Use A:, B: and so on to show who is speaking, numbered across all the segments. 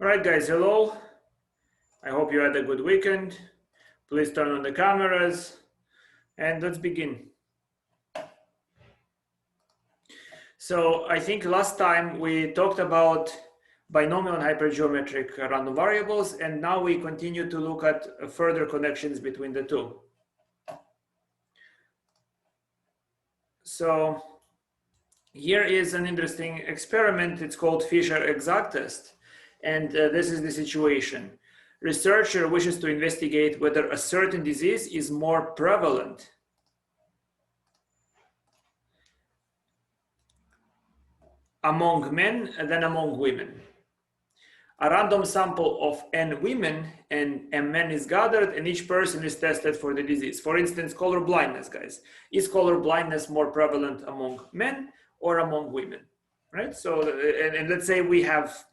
A: All right, guys, hello. I hope you had a good weekend. Please turn on the cameras and let's begin. So I think last time we talked about binomial and hypergeometric random variables, and now we continue to look at further connections between the two. So here is an interesting experiment. It's called Fisher exact test. And this is the situation. Researcher wishes to investigate whether a certain disease is more prevalent among men than among women. A random sample of n women and m men is gathered, and each person is tested for the disease. For instance, color blindness, guys. Is color blindness more prevalent among men or among women? Right? So, and let's say we have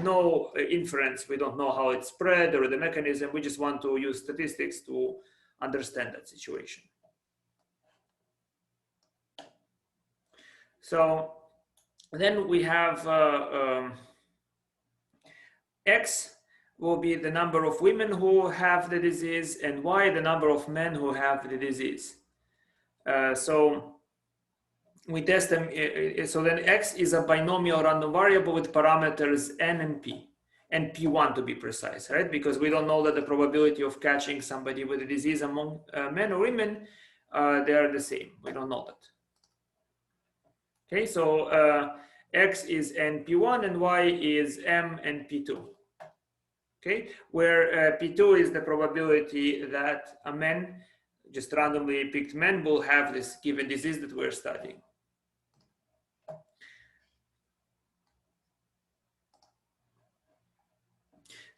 A: no inference. We don't know how it's spread or the mechanism. We just want to use statistics to understand that situation. So then we have X will be the number of women who have the disease, and Y the number of men who have the disease. So we test them. So then X is a binomial random variable with parameters n and p, and p1 to be precise, right? Because we don't know that the probability of catching somebody with a disease among men or women, they are the same. We don't know that. Okay, so X is n p1 and Y is m and p2. Okay, where p2 is the probability that a man, just randomly picked men, will have this given disease that we're studying.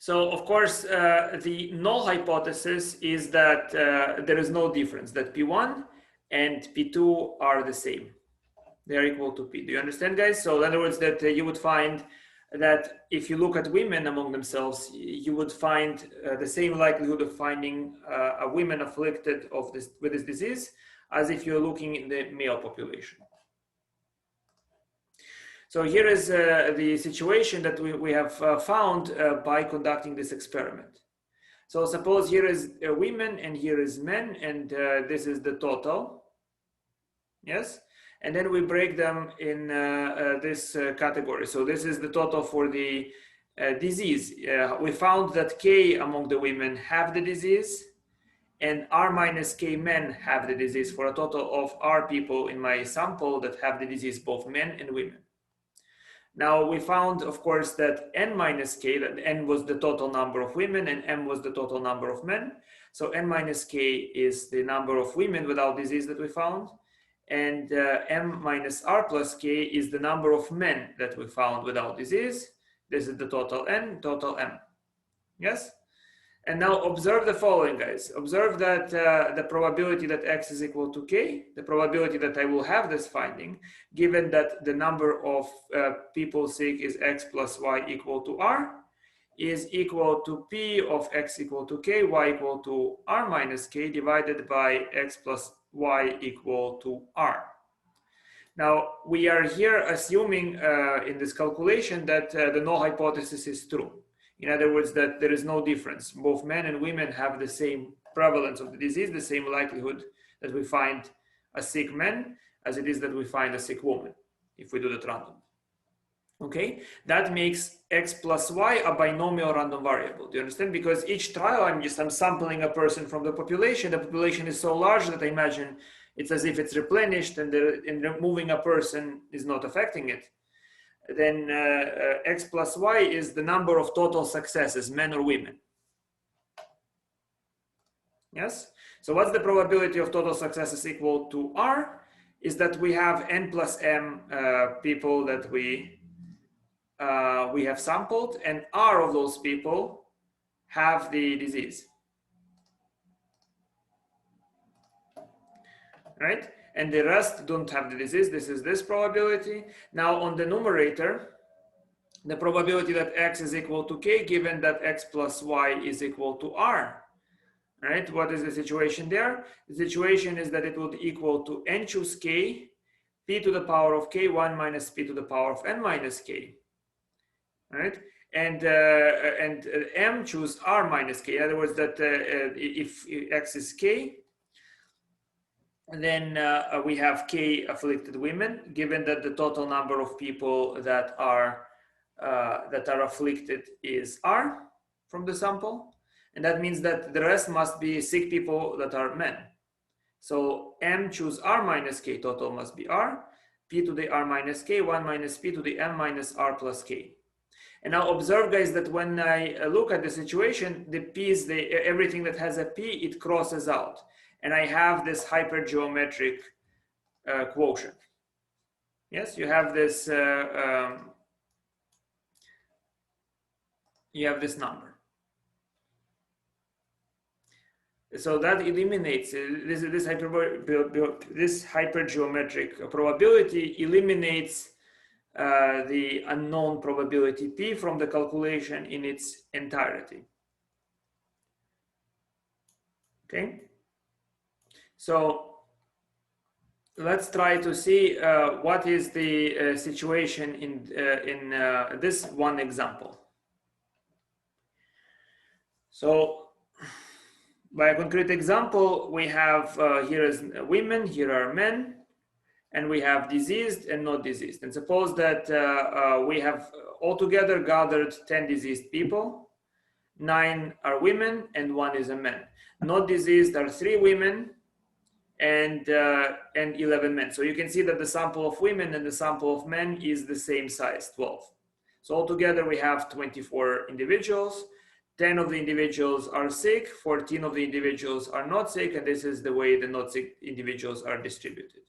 A: So, of course, the null hypothesis is that there is no difference, that P1 and P2 are the same. They're equal to P. Do you understand, guys? So, in other words, that you would find that if you look at women among themselves, you would find the same likelihood of finding a woman afflicted with this disease as if you're looking in the male population. So here is the situation that we have found by conducting this experiment. So suppose here is women and here is men, and this is the total. Yes? And then we break them in this category. So this is the total for the disease. We found that K among the women have the disease, and R minus K men have the disease, for a total of R people in my sample that have the disease, both men and women. Now we found, of course, that n minus k, that n was the total number of women and m was the total number of men. So n minus k is the number of women without disease that we found. And m minus r plus k is the number of men that we found without disease. This is the total n, total m. Yes? And now observe the following, guys. Observe that the probability that x is equal to k, the probability that I will have this finding, given that the number of people sick is x plus y equal to r, is equal to p of x equal to k, y equal to r minus k, divided by x plus y equal to r. Now, we are here assuming in this calculation that the null hypothesis is true. In other words, that there is no difference. Both men and women have the same prevalence of the disease, the same likelihood that we find a sick man as it is that we find a sick woman, if we do that random. Okay, that makes x plus y a binomial random variable. Do you understand? Because each trial, I'm sampling a person from the population. The population is so large that I imagine it's as if it's replenished, and removing a person is not affecting it. Then x plus y is the number of total successes, men or women. Yes? So what's the probability of total successes equal to r? Is that we have n plus m people that we have sampled, and r of those people have the disease. Right? And the rest don't have the disease. This is this probability. Now on the numerator, the probability that x is equal to k, given that x plus y is equal to r. Right? What is the situation there? The situation is that it would equal to n choose k, p to the power of k, 1 minus p to the power of n minus k. right? And M choose R minus K. In other words, that if X is K, then we have K afflicted women, given that the total number of people that are afflicted is R from the sample. And that means that the rest must be sick people that are men. So M choose R minus K, total must be R, P to the R minus K, 1 minus P to the M minus R plus K. And now observe, guys, that when I look at the situation, the P's, everything that has a P, it crosses out. And I have this hypergeometric quotient. Yes, you have this number. So that eliminates this hypergeometric probability eliminates the unknown probability P from the calculation in its entirety. Okay, so let's try to see what is the situation in this one example. So by a concrete example, we have here is women, here are men, and we have diseased and not diseased. And suppose that we have altogether gathered 10 diseased people, 9 are women and 1 is a man. Not diseased are 3 women and 11 men. So you can see that the sample of women and the sample of men is the same size, 12. So altogether we have 24 individuals. 10 of the individuals are sick, 14 of the individuals are not sick, and this is the way the not sick individuals are distributed.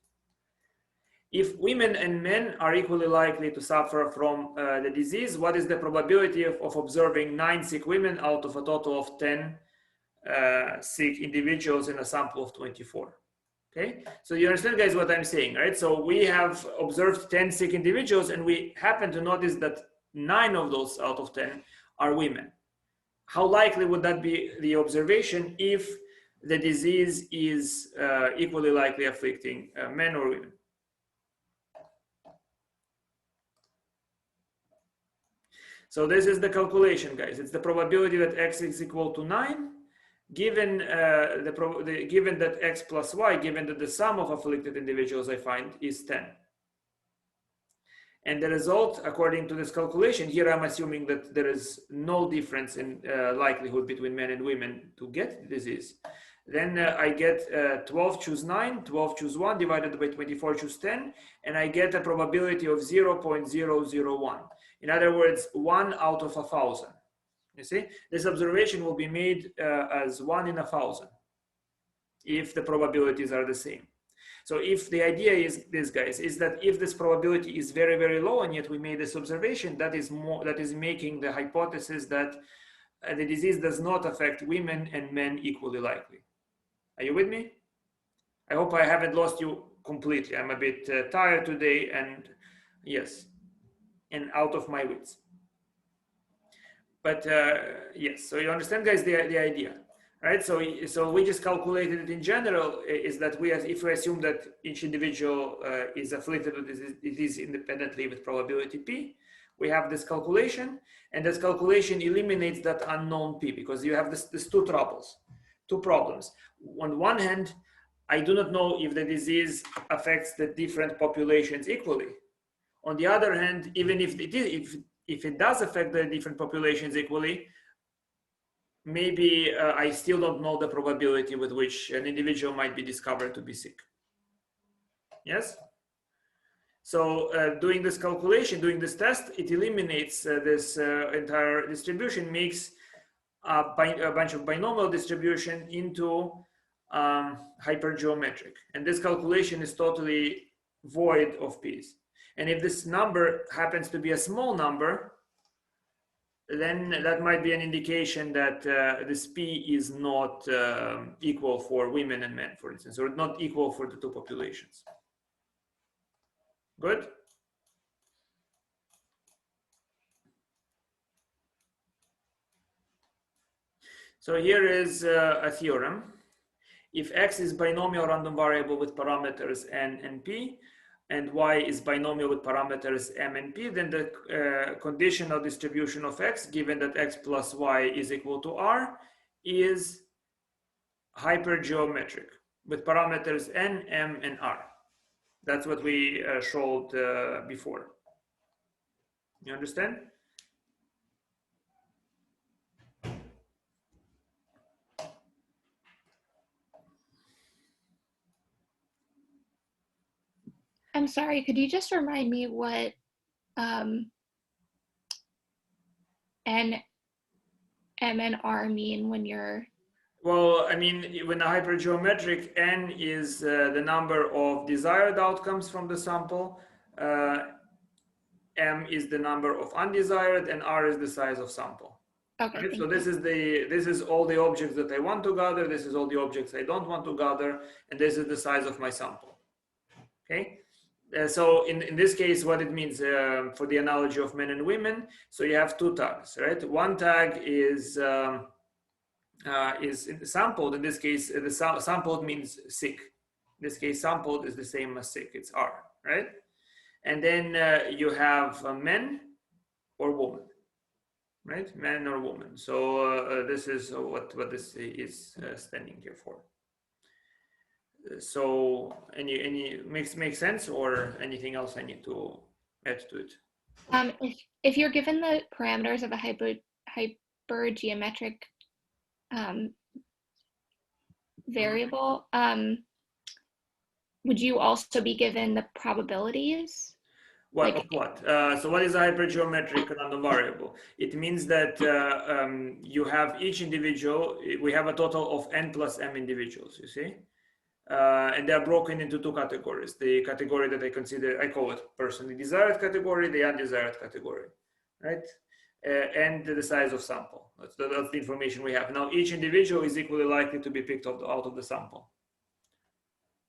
A: If women and men are equally likely to suffer from the disease, what is the probability of observing 9 sick women out of a total of 10 sick individuals in a sample of 24? Okay, so you understand, guys, what I'm saying, right? So we have observed 10 sick individuals, and we happen to notice that 9 of those out of 10 are women. How likely would that be the observation if the disease is equally likely afflicting men or women? So this is the calculation, guys. It's the probability that X is equal to 9, given given that X plus Y, given that the sum of afflicted individuals I find is 10. And the result, according to this calculation, here I'm assuming that there is no difference in likelihood between men and women to get the disease. Then I get 12 choose 9, 12 choose 1 divided by 24 choose 10, and I get a probability of 0.001. In other words, 1 out of 1,000. You see, this observation will be made as 1 in 1,000 if the probabilities are the same. So if the idea is this, guys, is that if this probability is very, very low and yet we made this observation, that is making the hypothesis that the disease does not affect women and men equally likely. Are you with me? I hope I haven't lost you completely. I'm a bit tired today, and yes, and out of my wits. But yes, so you understand, guys, the idea. Right, so we just calculated it in general, is that if we assume that each individual is afflicted with disease independently with probability P, we have this calculation, and this calculation eliminates that unknown P, because you have this two problems. On one hand, I do not know if the disease affects the different populations equally. On the other hand, even if it does affect the different populations equally, maybe I still don't know the probability with which an individual might be discovered to be sick. Yes? So doing this calculation, doing this test, it eliminates this entire distribution, makes a bunch of binomial distribution into hypergeometric. And this calculation is totally void of P's. And if this number happens to be a small number, then that might be an indication that this P is not equal for women and men, for instance, or not equal for the two populations. Good? So here is a theorem. If X is binomial random variable with parameters N and P, and y is binomial with parameters m and p, then the conditional distribution of x, given that x plus y is equal to r, is hypergeometric with parameters n, m, and r. That's what we showed before. You understand?
B: I'm sorry, could you just remind me what N, M, and R mean when you're...
A: Well, I mean, when a hypergeometric, n is the number of desired outcomes from the sample, m is the number of undesired, and r is the size of sample.
B: Okay,
A: right? So this is all the objects that I want to gather. This is all the objects I don't want to gather, and this is the size of my sample. Okay. So in this case, what it means for the analogy of men and women. So you have two tags, right? One tag is sampled. In this case, the sampled means sick. In this case, sampled is the same as sick. It's R, right? And then you have men or woman, right? Man or woman. So this is what this is standing here for. So any makes sense, or anything else I need to add to it?
B: If you're given the parameters of a hypergeometric variable, would you also be given the probabilities?
A: What? Like, what? So what is a hypergeometric random variable? It means that you have each individual, we have a total of n plus m individuals, you see? And they are broken into two categories. The category that I call it personally desired category, the undesired category, right? And the size of sample. That's the information we have. Now, each individual is equally likely to be picked out of the sample,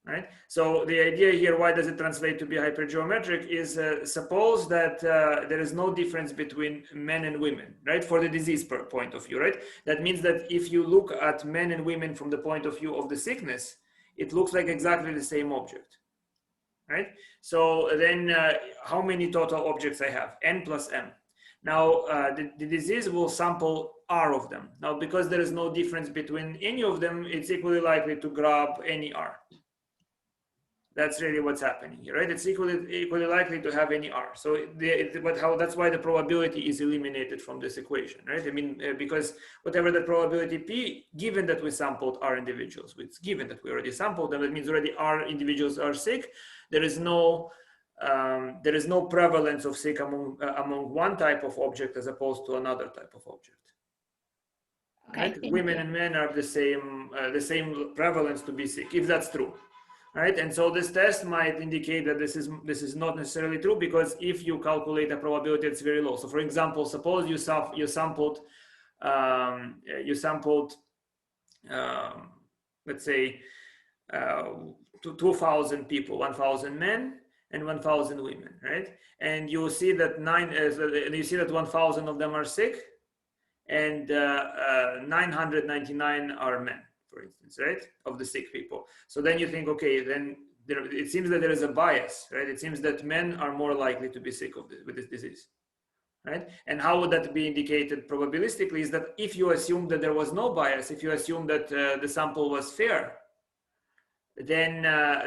A: right? So the idea here, why does it translate to be hypergeometric, is suppose that there is no difference between men and women, right? For the disease point of view, right? That means that if you look at men and women from the point of view of the sickness, it looks like exactly the same object, right? So then how many total objects I have? N plus M. Now the disease will sample R of them. Now, because there is no difference between any of them, it's equally likely to grab any R. That's really what's happening here, right? It's equally likely to have any R. So that's why the probability is eliminated from this equation, right? I mean, because whatever the probability P, given that we sampled R individuals, it's given that we already sampled them, it means already R individuals are sick. There is no prevalence of sick among one type of object as opposed to another type of object.
B: Okay,
A: right? Women and men are the same prevalence to be sick, if that's true. Right, and so this test might indicate that this is not necessarily true, because if you calculate a probability, it's very low. So, for example, suppose you sampled, let's say, 2,000 people, 1,000 men and 1,000 women, right? And you see that 1,000 of them are sick, and 999 are men, for instance, right, of the sick people. So then you think, okay, then it seems that there is a bias, right? It seems that men are more likely to be sick with this disease, right? And how would that be indicated probabilistically is that if you assume that there was no bias, if you assume that the sample was fair, then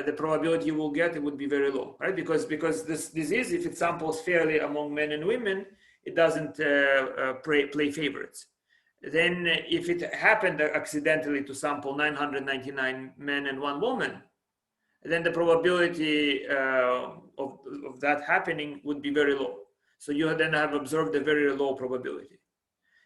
A: the probability you will get, it would be very low, right? Because this disease, if it samples fairly among men and women, it doesn't play favorites. Then if it happened accidentally to sample 999 men and 1 woman, then the probability of that happening would be very low. So you then have observed a very low probability.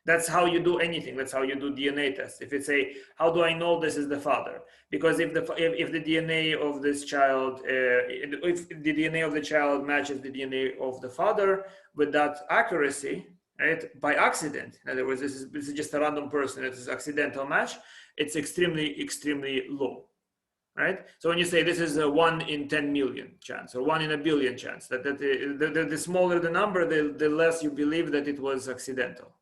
A: That's how you do anything. That's how you do DNA tests. If it's how do I know this is the father? Because if the DNA of this child, if the DNA of the child matches the DNA of the father with that accuracy, right, by accident, in other words, this is just a random person, it is accidental match, it's extremely low, right? So when you say this is a 1 in 10 million chance or 1 in a billion chance, the smaller the number, the less you believe that it was accidental.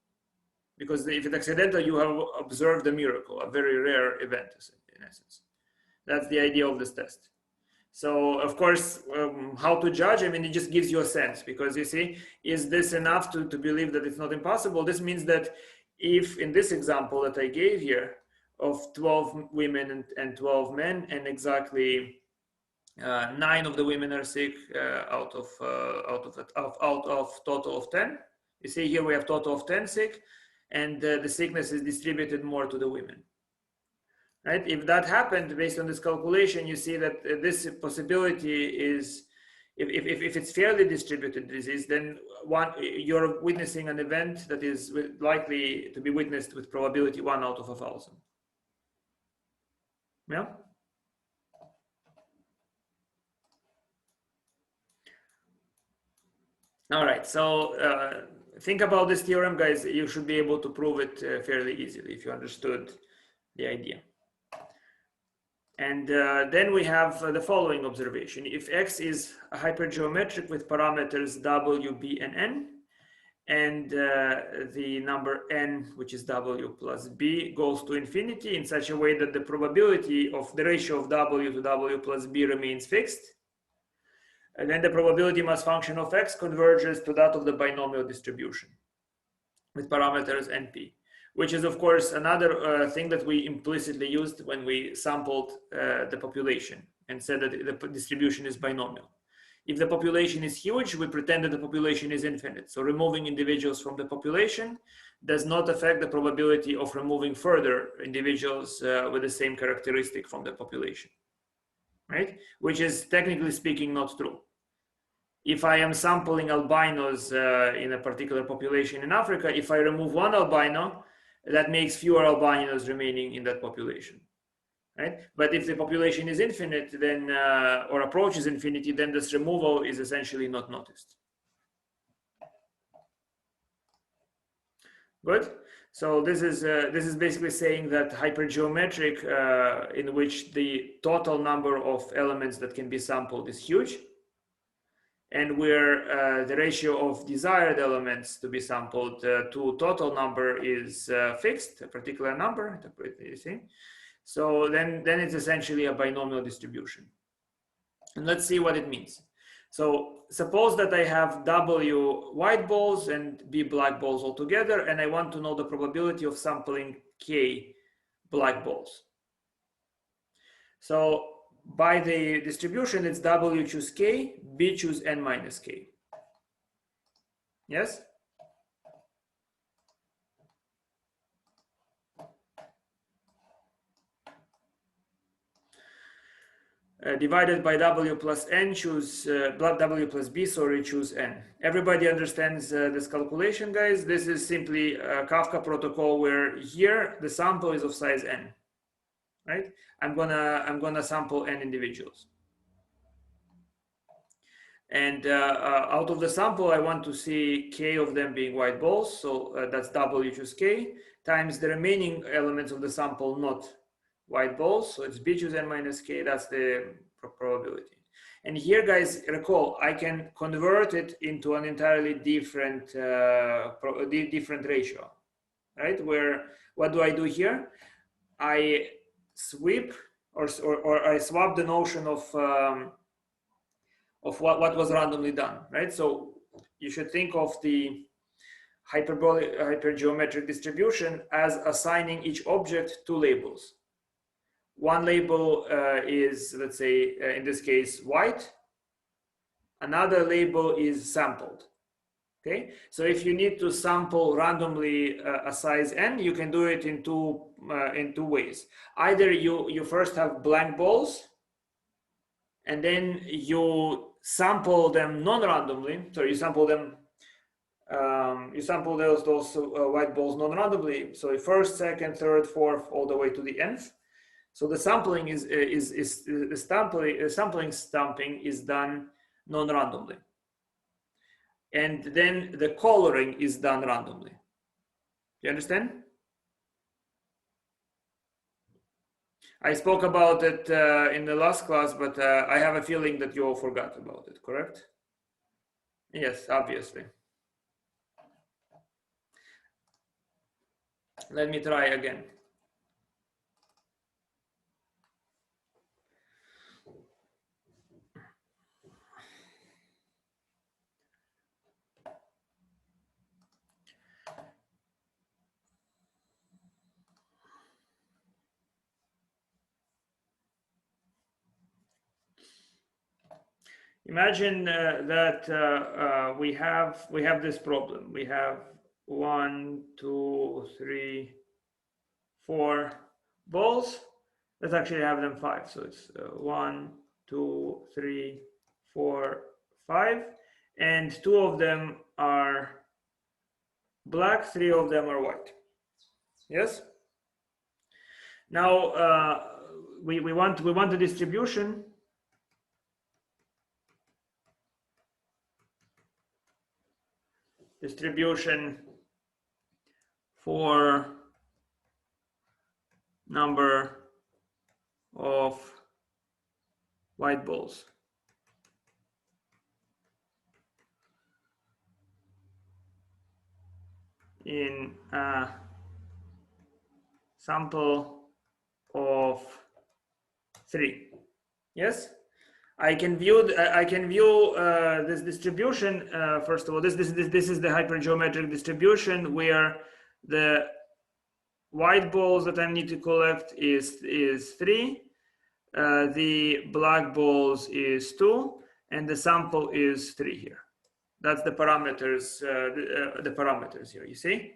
A: Because if it's accidental, you have observed a miracle, a very rare event, in essence. That's the idea of this test. So of course, how to judge? I mean, it just gives you a sense, because you see, is this enough to believe that it's not impossible? This means that if in this example that I gave here of 12 women and 12 men, and exactly 9 of the women are sick out of total of 10. You see here we have total of 10 sick, and the sickness is distributed more to the women. Right? If that happened based on this calculation, you see that this possibility is, if it's fairly distributed disease, then you're witnessing an event that is likely to be witnessed with probability 1 out of 1,000. Yeah. All right. So think about this theorem, guys. You should be able to prove it fairly easily if you understood the idea. And then we have the following observation. If X is a hypergeometric with parameters W, B, and N, and the number N, which is W plus B, goes to infinity in such a way that the probability of the ratio of W to W plus B remains fixed, and then the probability mass function of X converges to that of the binomial distribution with parameters NP, which is of course another thing that we implicitly used when we sampled the population and said that the distribution is binomial. If the population is huge, we pretend that the population is infinite. So removing individuals from the population does not affect the probability of removing further individuals with the same characteristic from the population, right? Which is technically speaking not true. If I am sampling albinos in a particular population in Africa, if I remove one albino, that makes fewer albinos remaining in that population, right? But if the population is infinite, then or approaches infinity, then this removal is essentially not noticed. Good. So this is basically saying that hypergeometric, in which the total number of elements that can be sampled is huge, and where the ratio of desired elements to be sampled to total number is fixed, a particular number, you see. So then it's essentially a binomial distribution. And let's see what it means. So suppose that I have W white balls and B black balls altogether, and I want to know the probability of sampling K black balls. So by the distribution, it's W choose K, B choose N minus K. Yes? Divided by W plus N, choose W plus B, sorry, choose N. Everybody understands this calculation, guys? This is simply a Kafka protocol where here the sample is of size N, right? I'm gonna sample N individuals. And out of the sample, I want to see K of them being white balls. So that's W choose K times the remaining elements of the sample not white balls. So it's B choose N minus K. That's the probability. And here, guys, recall, I can convert it into an entirely different different ratio, right? Where, what do I do here? I sweep or I swap the notion of what was randomly done, right? So you should think of the hypergeometric distribution as assigning each object 2 labels. One label is, let's say, in this case, white. Another label is sampled. Okay, so if you need to sample randomly a size N, you can do it in two ways. Either you first have blank balls, and then you sample them non-randomly. So you sample them, those white balls non-randomly. So first, second, third, fourth, all the way to the nth. So the sampling sampling stamping is done non-randomly, and then the coloring is done randomly. You understand? I spoke about it in the last class, but I have a feeling that you all forgot about it, correct? Yes, obviously. Let me try again. Imagine that we have this problem. We have 1, 2, 3, 4 balls. Let's actually have them 5. So it's 1, 2, 3, 4, 5, and 2 of them are black, 3 of them are white. Yes. Now we want the distribution for number of white balls. In a sample of 3. Yes, I can view this distribution. First of all, this is the hypergeometric distribution where the white balls that I need to collect is 3, the black balls is 2, and the sample is 3 here. That's the parameters. The parameters here. You see.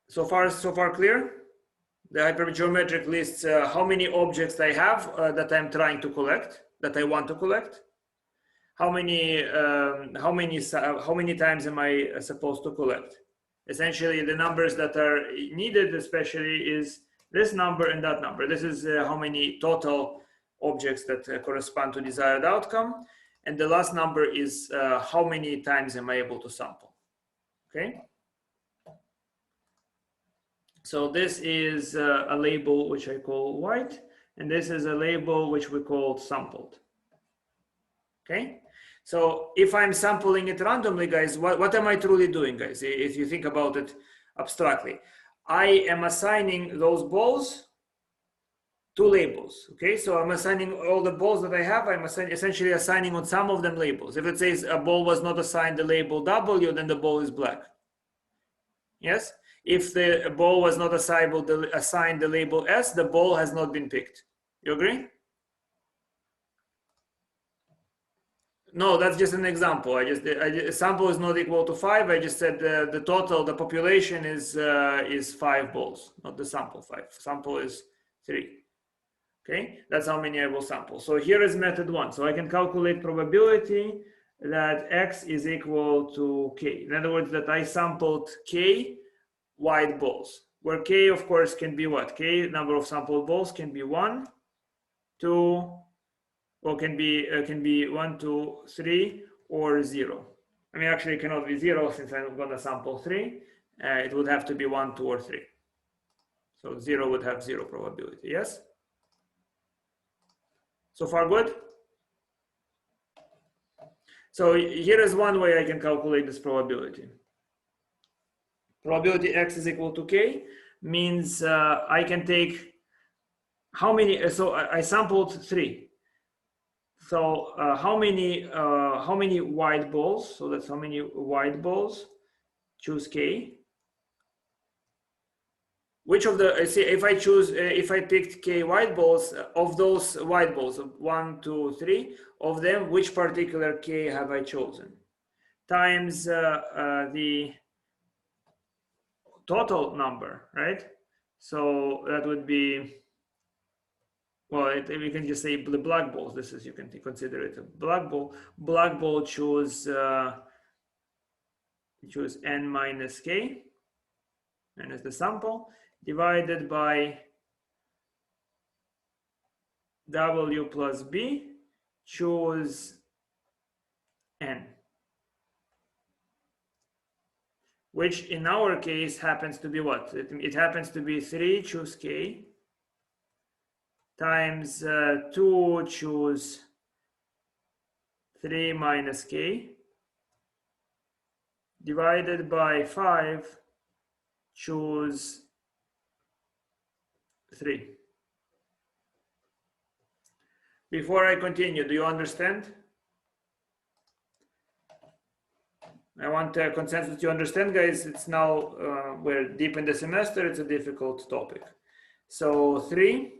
A: So far clear. The hypergeometric lists how many objects I have that I'm trying to collect, that I want to collect. How many times am I supposed to collect? Essentially, the numbers that are needed, especially, is this number and that number. This is how many total objects that correspond to desired outcome, and the last number is how many times am I able to sample. Okay. So this is a label which I call white, and this is a label which we call sampled. Okay, so if I'm sampling it randomly, guys, what am I truly doing, guys? If you think about it abstractly, I am assigning those balls to labels. Okay, so I'm assigning all the balls that I have. I'm essentially assigning on some of them labels. If it says a ball was not assigned the label W, then the ball is black. Yes. If the ball was not assigned the label S, the ball has not been picked. You agree? No, that's just an example. Sample is not equal to 5. I just said the total, the population is 5 balls, not the sample 5. Sample is 3. Okay, that's how many I will sample. So here is method 1. So I can calculate probability that X is equal to K. In other words, that I sampled K white balls, where K, of course, can be what? K, number of sampled balls, can be 1, 2, or can be 1, 2, 3, or 0. I mean, actually, it cannot be 0 since I'm going to sample 3. It would have to be 1, 2, or 3. So 0 would have 0 probability. Yes. So far, good. So here is one way I can calculate this probability. Probability X is equal to K means I can take how many, so I sampled 3. So how many white balls, so that's how many white balls, choose K. Which of the, see, if I picked K white balls, of those white balls, 1, 2, 3, of them, which particular K have I chosen? Times the total number, right? So that would be, well, we can just say the black balls. This is, you can consider it a black ball. Black ball choose N minus K, N is the sample, divided by W plus B, choose N, which in our case happens to be what? It happens to be 3, choose K, times 2, choose 3 minus K, divided by 5, choose 3. Before I continue, do you understand? I want a consensus. You understand, guys? It's now, we're deep in the semester. It's a difficult topic. So 3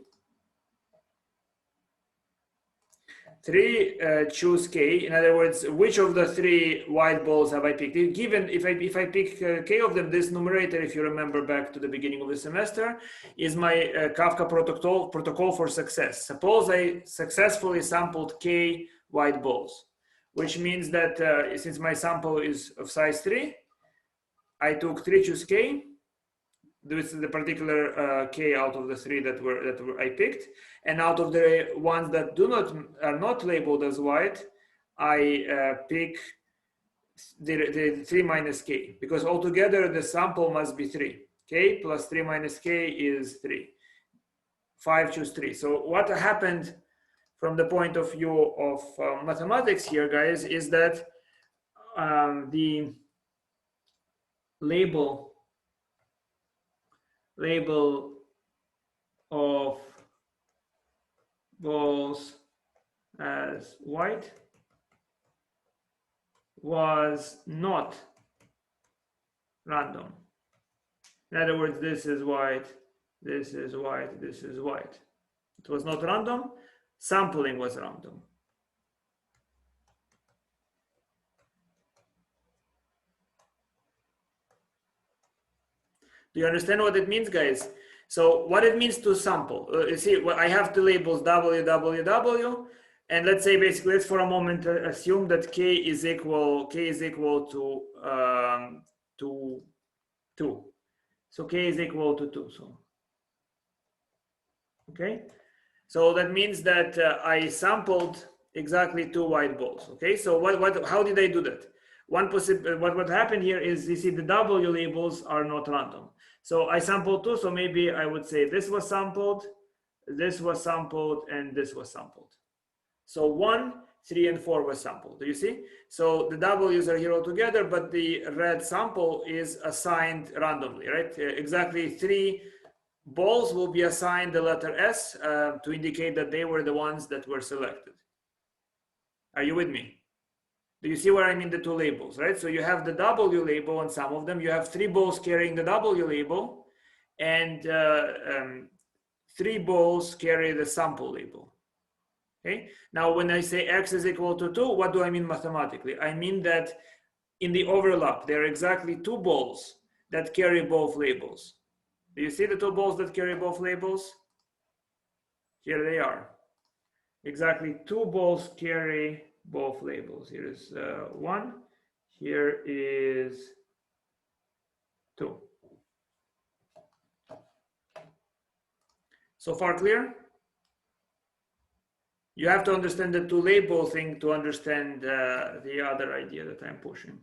A: choose K. In other words, which of the 3 white balls have I picked? Given if I pick K of them, this numerator, if you remember back to the beginning of the semester, is my Kafka protocol for success. Suppose I successfully sampled K white balls, which means that since my sample is of size 3, I took 3 choose K. This is the particular K out of the 3 that I picked, and out of the ones that are not labeled as white, I pick the 3 minus K, because altogether the sample must be 3. K plus 3 minus K is 3. 5 choose 3. So what happened from the point of view of mathematics here, guys, is that the label of balls as white was not random. In other words, this is white, this is white, this is white. It was not random. Sampling was random. Do you understand what it means, guys? So what it means to sample, you see, I have the labels W, W, W, and let's say basically, let's for a moment assume that K is equal to 2. So K is equal to 2. So, okay. So that means that I sampled exactly 2 white balls. Okay. So how did I do that? What happened here is, you see, the W labels are not random. So I sampled 2, so maybe I would say this was sampled, and this was sampled. So 1, 3, and 4 was sampled. Do you see? So the W's are here all together, but the red sample is assigned randomly, right? Exactly 3 balls will be assigned the letter S to indicate that they were the ones that were selected. Are you with me? Do you see what I mean? The 2 labels, right? So you have the W label on some of them. You have 3 balls carrying the W label, and 3 balls carry the sample label. Okay. Now, when I say X is equal to 2, what do I mean mathematically? I mean that in the overlap, there are exactly 2 balls that carry both labels. Do you see the 2 balls that carry both labels? Here they are. Exactly 2 balls carry both labels. Here is 1, here is 2. So far clear? You have to understand the 2 label thing to understand the other idea that I'm pushing.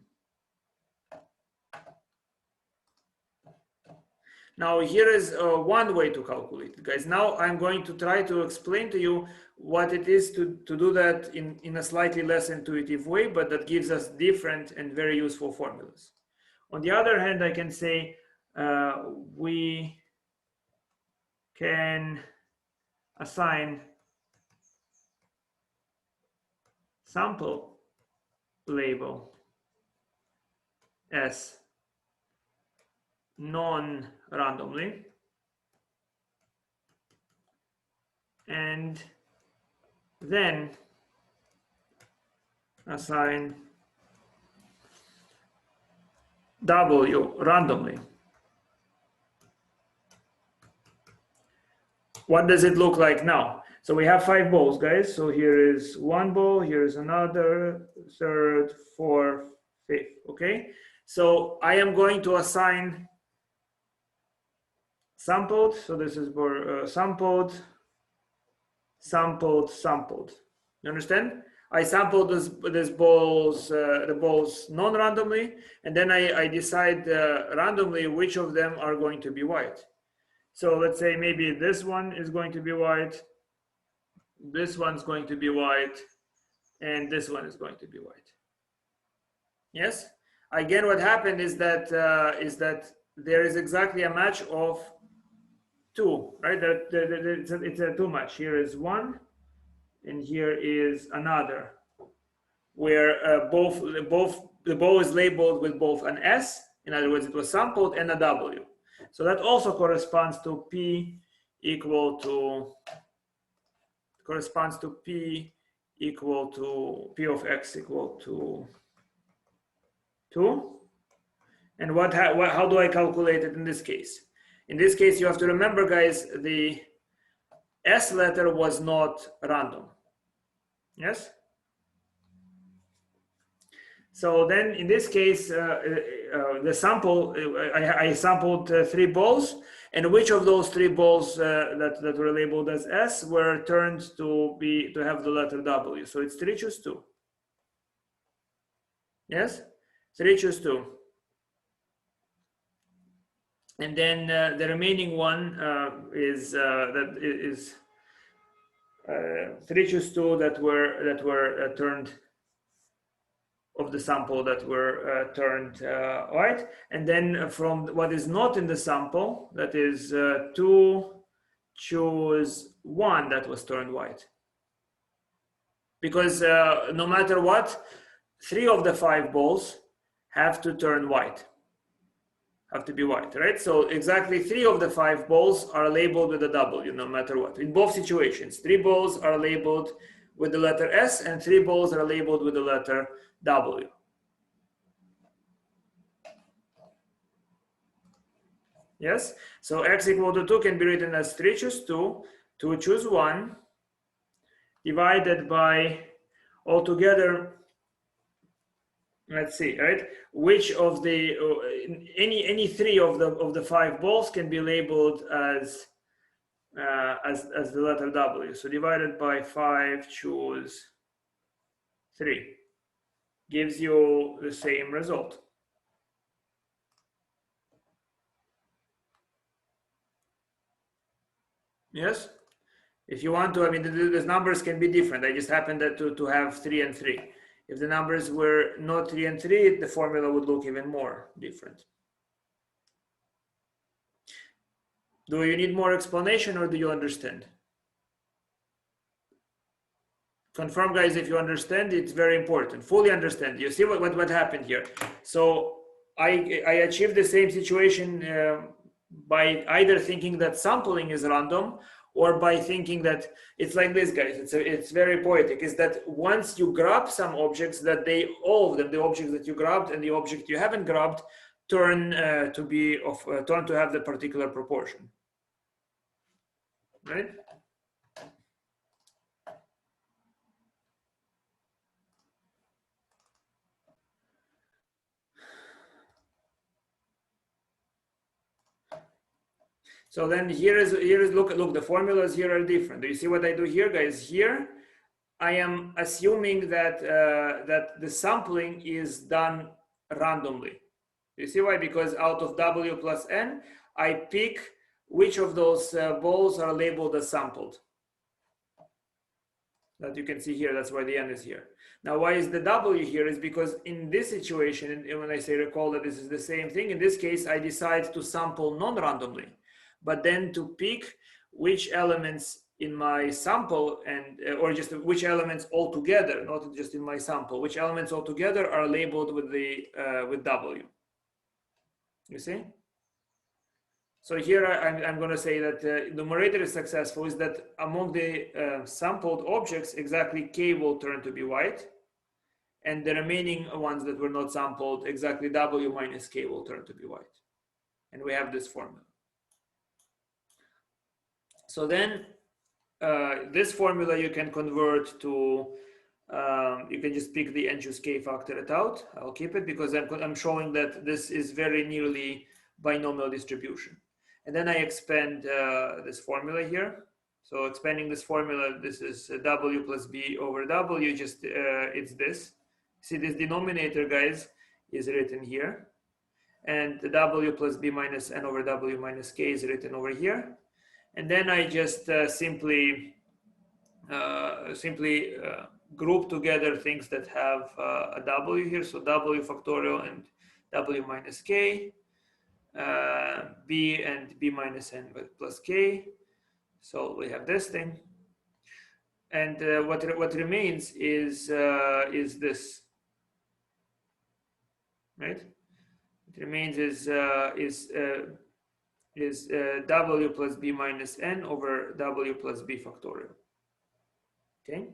A: Now here is one way to calculate it, guys. Now I'm going to try to explain to you what it is to do that in a slightly less intuitive way, but that gives us different and very useful formulas. On the other hand, I can say we can assign sample label as non-randomly, and then assign W randomly. What does it look like now? So we have 5 balls, guys. So here is 1 ball, here is another, 3rd, 4th, 5th, okay? So I am going to assign sampled. So this is for sampled, sampled, sampled. You understand? I sampled the balls non-randomly, and then I decide randomly which of them are going to be white. So let's say maybe this one is going to be white, this one's going to be white, and this one is going to be white. Yes? Again, what happened is that there is exactly a match of 2, right? It's a 2 match. Here is 1, and here is another, where the ball is labeled with both an S, in other words, it was sampled, and a W. So that also corresponds to P equal to P of X equal to 2. And how do I calculate it in this case? In this case, you have to remember, guys, the S letter was not random. Yes? So then in this case, the sample, I sampled 3 balls, and which of those 3 balls that were labeled as S were turned to have the letter W? So it's 3 choose 2. Yes? 3 choose 2. And then the remaining one is 3 choose 2 that were turned of the sample that were turned white, and then from what is not in the sample, that is 2 choose 1 that was turned white. Because no matter what, 3 of the 5 balls have to turn white, have to be white, right? So exactly 3 of the 5 balls are labeled with a W, no matter what. In both situations, 3 balls are labeled with the letter S, and 3 balls are labeled with the letter W. Yes, so X equal to 2 can be written as 3 choose 2, 2 choose 1, divided by altogether, let's see, right? Which of the, any 3 of the 5 balls can be labeled as the letter W. So divided by 5 choose 3 gives you the same result. Yes? If you want to, I mean, the numbers can be different. I just happened to have 3 and 3. If the numbers were not 3 and 3, the formula would look even more different. Do you need more explanation, or do you understand? Confirm, guys, if you understand. It's very important. Fully understand. You see what happened here. So I achieved the same situation by either thinking that sampling is random, or by thinking that it's like this, guys. It's very poetic. Is that once you grab some objects, that all of them, the objects that you grabbed and the object you haven't grabbed, turn to have the particular proportion, right? So then here is look, the formulas here are different. Do you see what I do here, guys? Here I am assuming that that the sampling is done randomly. You see why? Because out of W plus N, I pick which of those balls are labeled as sampled. That you can see here, that's why the N is here. Now, why is the W here? Is because in this situation, and when I say recall that this is the same thing, in this case, I decide to sample non-randomly, but then to pick which elements in my sample, and or just which elements altogether, not just in my sample, which elements altogether are labeled with the with W. You see? So here I'm going to say that the numerator is successful, is that among the sampled objects, exactly K will turn to be white, and the remaining ones that were not sampled, exactly W minus K will turn to be white. And we have this formula. So then this formula you can convert to, you can just pick the N choose K, factor it out. I'll keep it because I'm showing that this is very nearly binomial distribution. And then I expand this formula here. So expanding this formula, this is W plus B over W, just it's this. See, this denominator, guys, is written here. And the W plus B minus N over W minus K is written over here. And then I just simply group together things that have a W here. So W factorial and W minus K. B and B minus N plus K. So we have this thing. And what remains is this, right? It remains is W plus B minus N over W plus B factorial. Okay.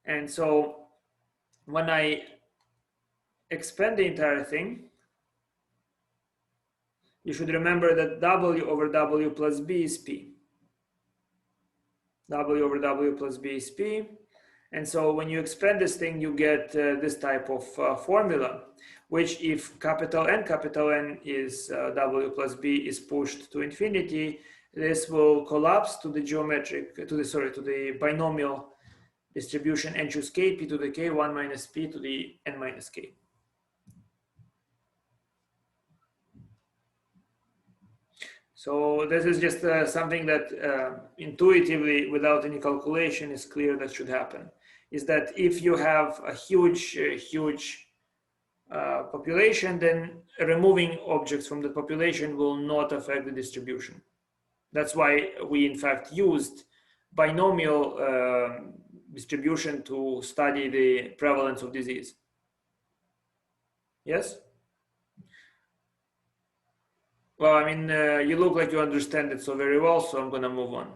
A: And so when I expand the entire thing, you should remember that W over W plus B is P. W over W plus B is P. And so when you expand this thing, you get this type of formula, which if capital N is W plus B is pushed to infinity, this will collapse to the to the binomial distribution n choose k, p to the k, 1 minus p to the n minus k. So this is just something that intuitively, without any calculation, is clear that should happen. Is that if you have a huge population, then removing objects from the population will not affect the distribution. That's why we in fact used binomial distribution to study the prevalence of disease. Yes? Well, I mean, you look like you understand it so very well, so I'm going to move on.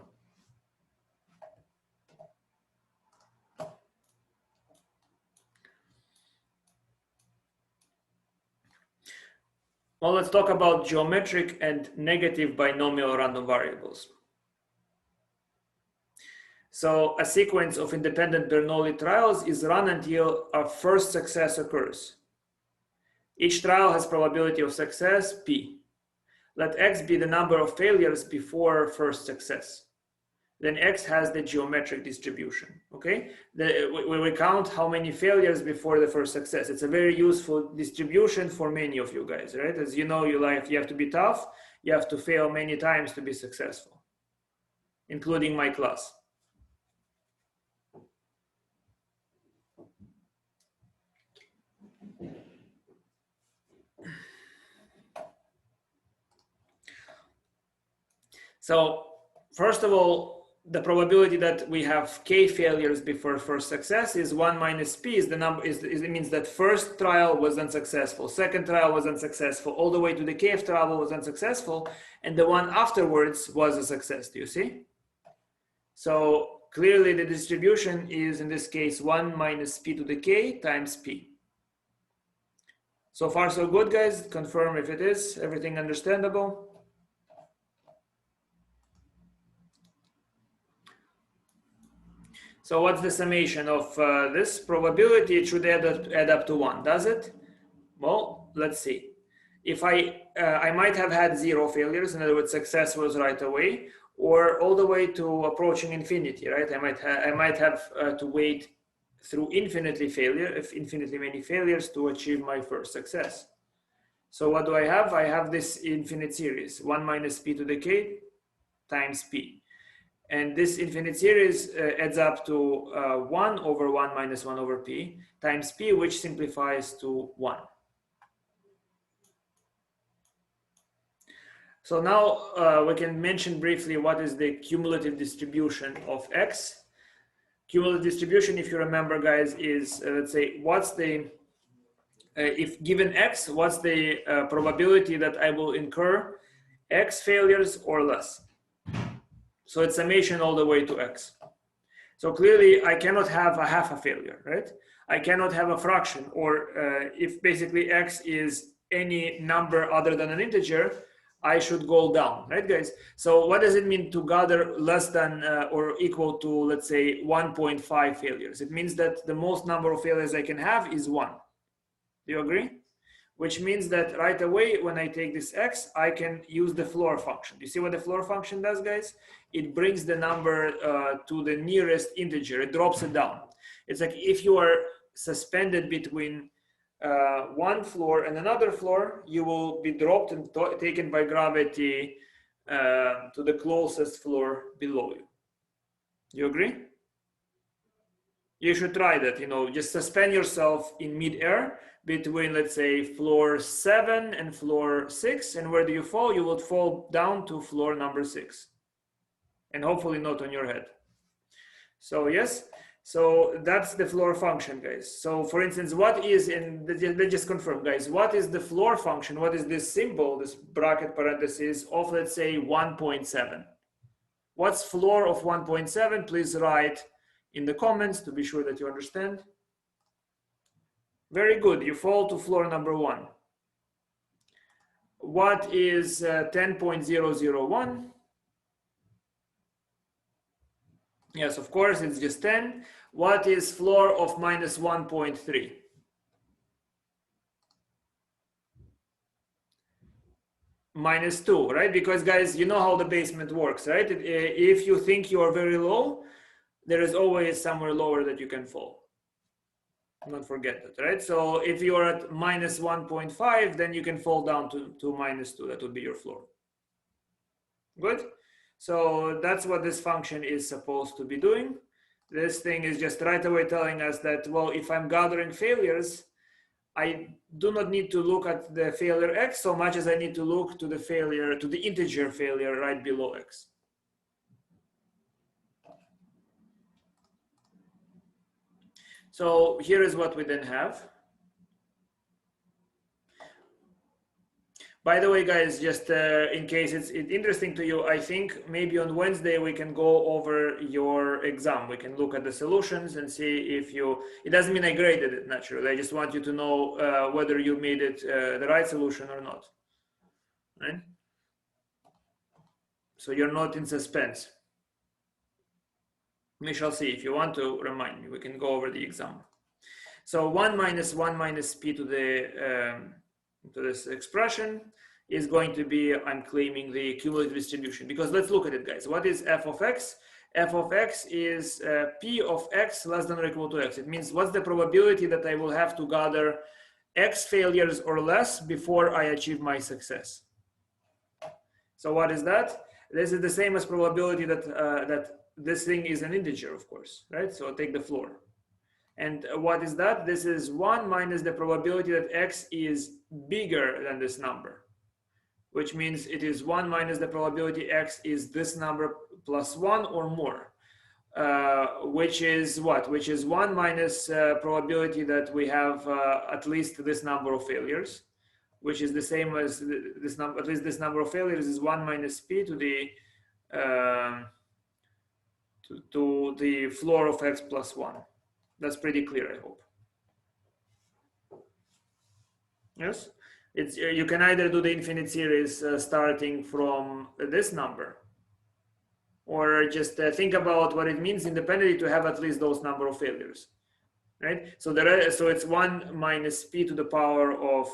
A: Well, let's talk about geometric and negative binomial random variables. So a sequence of independent Bernoulli trials is run until a first success occurs. Each trial has probability of success, P. Let X be the number of failures before first success. Then X has the geometric distribution, okay? We count how many failures before the first success. It's a very useful distribution for many of you guys, right? As you know, you have to be tough. You have to fail many times to be successful, including my class. So first of all, the probability that we have k failures before first success is 1 minus p is the number, it means that first trial was unsuccessful, second trial was unsuccessful, all the way to the kth trial was unsuccessful, and the one afterwards was a success. Do you see? So clearly the distribution is in this case 1 minus p to the k times p. So far so good, guys. Confirm if it is. Everything understandable? So what's the summation of this probability? It should add up to 1, does it? Well, let's see. If I might have had 0 failures, in other words, success was right away, or all the way to approaching infinity, right? I might have to wait through infinitely many failures to achieve my first success. So what do I have? I have this infinite series, 1 minus p to the k times p. And this infinite series adds up to 1 over 1 minus 1 over p times p, which simplifies to 1. So now we can mention briefly what is the cumulative distribution of x. Cumulative distribution, if you remember, guys, is let's say what's the if given x, what's the probability that I will incur x failures or less. So it's summation all the way to x. So clearly I cannot have a half a failure, right? I cannot have a fraction, or if basically x is any number other than an integer, I should go down, right, guys? So what does it mean to gather less than or equal to, let's say, 1.5 failures? It means that the most number of failures I can have is 1. Do you agree? Which means that right away, when I take this x, I can use the floor function. You see what the floor function does, guys? It brings the number to the nearest integer. It drops it down. It's like if you are suspended between one floor and another floor, you will be dropped and taken by gravity to the closest floor below you. You agree? You should try that, you know, just suspend yourself in mid-air between, let's say, floor 7 and floor 6. And where do you fall? You will fall down to floor number 6. And hopefully not on your head. So yes, so that's the floor function, guys. So for instance, what is let's just confirm, guys, what is the floor function? What is this symbol, this bracket parenthesis of, let's say, 1.7? What's floor of 1.7? Please write in the comments to be sure that you understand. Very good. You fall to floor number 1. What is 10.001? Yes, of course, it's just 10. What is floor of minus 1.3? Minus 2, right? Because guys, you know how the basement works, right? If you think you are very low, there is always somewhere lower that you can fall. Don't forget that, right? So if you are at minus 1.5, then you can fall down to minus 2. That would be your floor. Good. So that's what this function is supposed to be doing. This thing is just right away telling us that, well, if I'm gathering failures, I do not need to look at the failure x so much as I need to look to the failure, to the integer failure right below x. So here is what we then have. By the way, guys, just in case it's interesting to you, I think maybe on Wednesday we can go over your exam. We can look at the solutions and see if you, it doesn't mean I graded it naturally. I just want you to know whether you made it the right solution or not, right? So you're not in suspense. We shall see. If you want to remind me, we can go over the exam. So 1 minus p to this expression is going to be, I'm claiming, the cumulative distribution, because let's look at it, guys. What is f of x? F of x is p of x less than or equal to x. It means what's the probability that I will have to gather x failures or less before I achieve my success. So what is that? This is the same as probability that that this thing is an integer, of course, right? So take the floor. And what is that? This is 1 minus the probability that x is bigger than this number, which means it is 1 minus the probability x is this number plus 1 or more, which is what? Which is 1 minus probability that we have at least this number of failures, which is the same as this number, at least this number of failures is 1 minus p to the to the floor of x plus 1. That's pretty clear, I hope. Yes, it's you can either do the infinite series starting from this number, or just think about what it means independently to have at least those number of failures, right? So so it's 1 minus p to the power of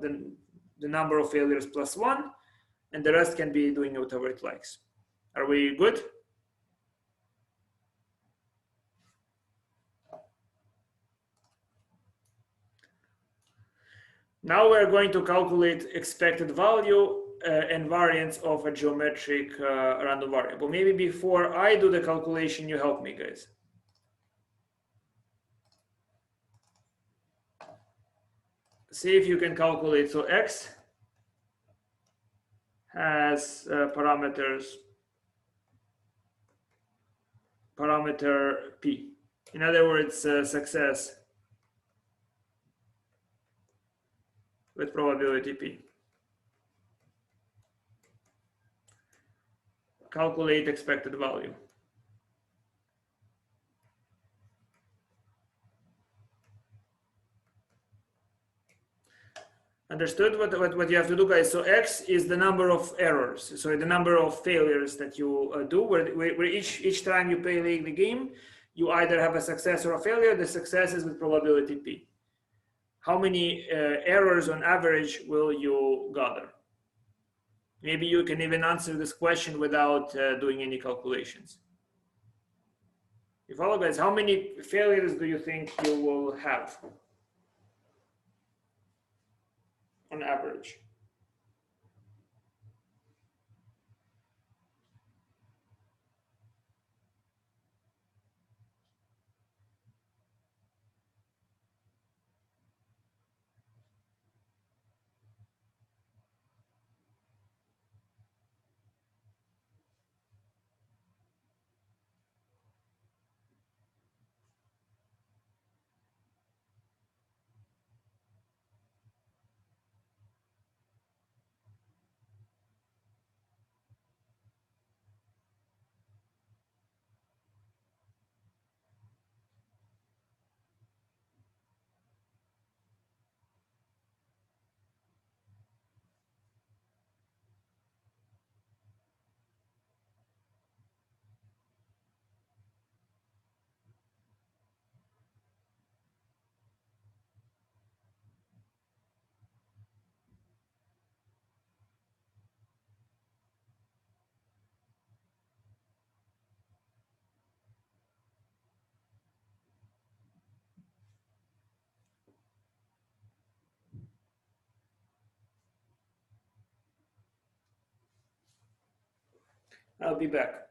A: the number of failures plus 1, and the rest can be doing whatever it likes. Are we good? Now we're going to calculate expected value and variance of a geometric random variable. Maybe before I do the calculation, you help me, guys. See if you can calculate. So x has parameter p. In other words, success with probability p. Calculate expected value. Understood what you have to do, guys? So x is the number of errors, so the number of failures that you do, where each time you play the game, you either have a success or a failure. The success is with probability p. How many errors on average will you gather? Maybe you can even answer this question without doing any calculations. You follow, guys? How many failures do you think you will have on average? I'll be back.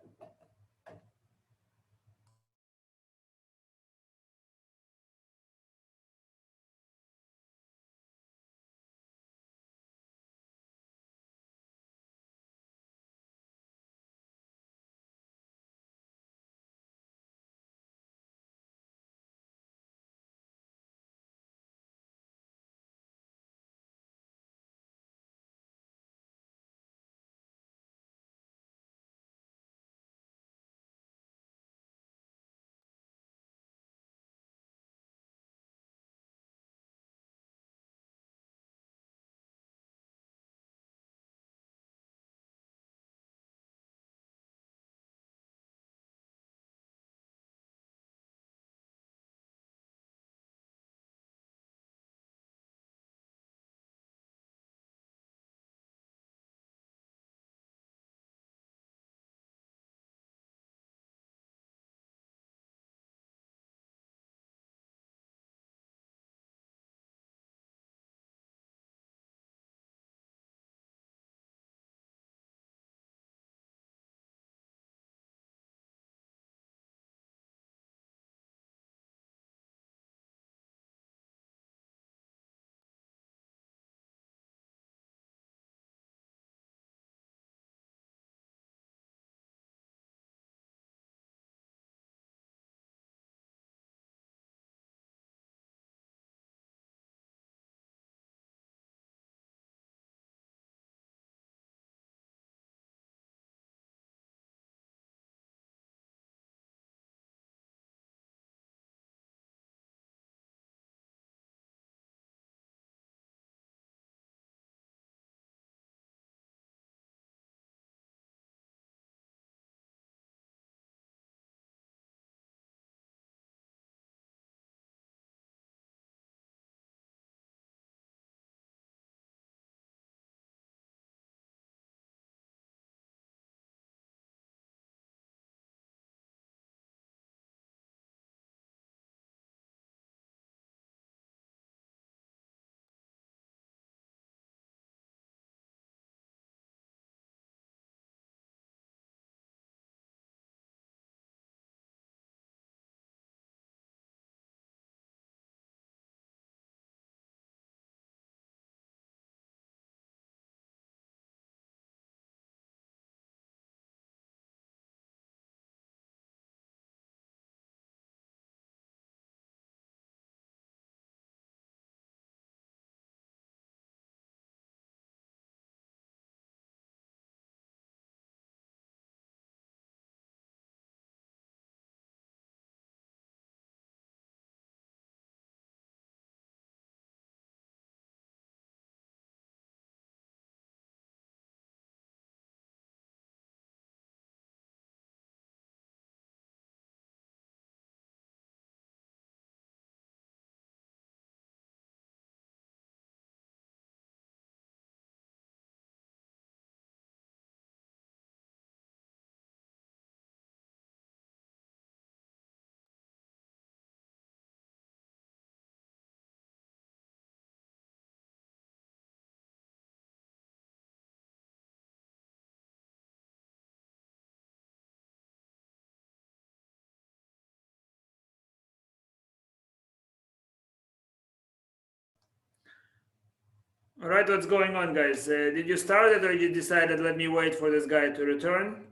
A: All right, what's going on, guys? Did you start it or you decided let me wait for this guy to return?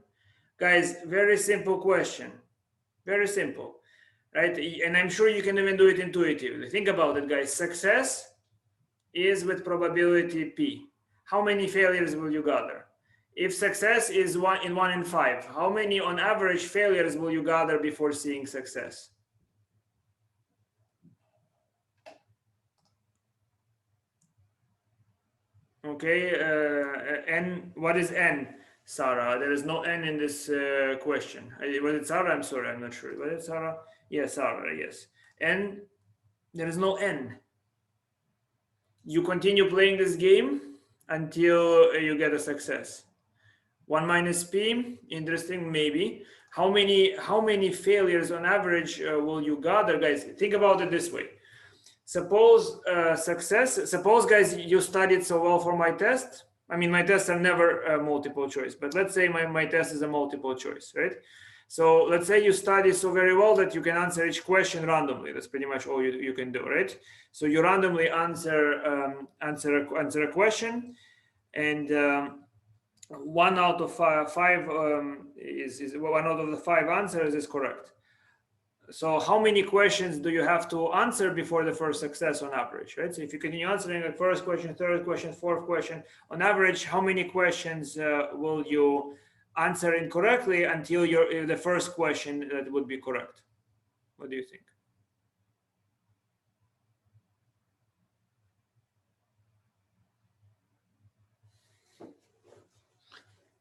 A: Guys, very simple question. Very simple, right? And I'm sure you can even do it intuitively. Think about it, guys. Success is with probability P. How many failures will you gather? If success is 1 in 5, how many on average failures will you gather before seeing success? Okay, N, what is N, Sarah? There is no N in this question. Was it Sarah? I'm sorry, I'm not sure. Was it Sarah? Yes, Sarah, yes. N, there is no N. You continue playing this game until you get a success. 1 minus P, interesting, maybe. How many failures on average will you gather? Guys, think about it this way. Suppose guys, you studied so well for my test. I mean, my tests are never multiple choice, but let's say my test is a multiple choice, right? So let's say you study so very well that you can answer each question randomly. That's pretty much all you can do, right? So you randomly answer a question, and one out of five is one out of the five answers is correct. So how many questions do you have to answer before the first success on average, right? So if you continue answering the first question, third question, fourth question, on average, how many questions will you answer incorrectly until the first question that would be correct? What do you think?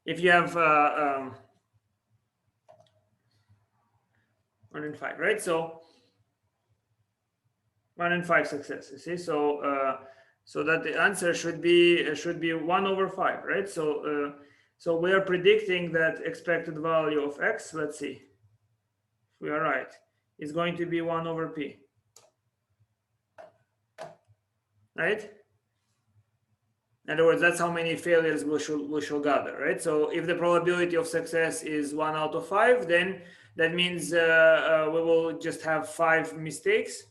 A: If you have 1 in 5, right? So 1 in 5 success. You see, so so that the answer should be 1 over 5, right? So so we are predicting that expected value of x. Let's see if we are right. Is going to be 1 over p, right? In other words, that's how many failures we should gather, right? So if the probability of success is 1 out of 5, then that means we will just have 5 mistakes,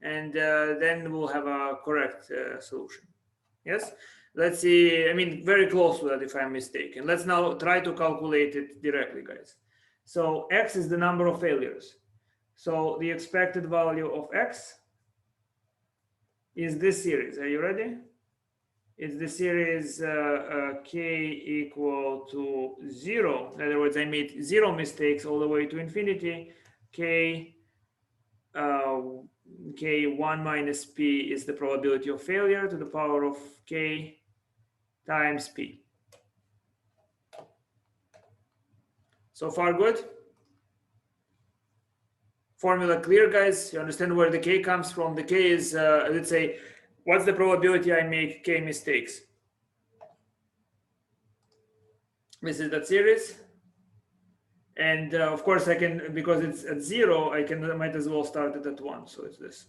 A: and then we'll have a correct solution. Yes, let's see. I mean, very close to that if I'm mistaken. Let's now try to calculate it directly, guys. So x is the number of failures. So the expected value of x is this series. Are you ready? It's the series k equal to 0. In other words, I made 0 mistakes all the way to infinity. K 1 minus p is the probability of failure to the power of k times p. So far, good? Formula clear, guys? You understand where the k comes from? The k is, let's say, what's the probability I make k mistakes? This is that series. And of course, I can, because it's at 0, I might as well start it at 1. So it's this.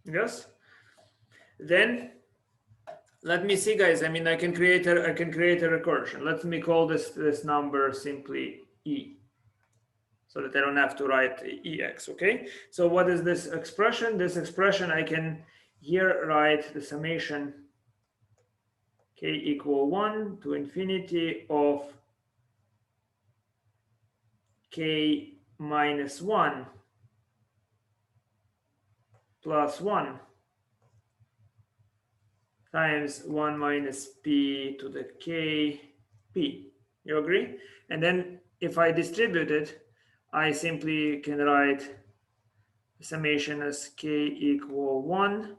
A: Yes. Then let me see, guys. I mean, I can create a recursion. Let me call this number simply e, so that I don't have to write ex. Okay. So what is this expression? This expression I can here write the summation k equal 1 to infinity of k minus 1 plus 1 times 1 minus p to the k p. You agree? And then if I distribute it, I simply can write the summation as k equal 1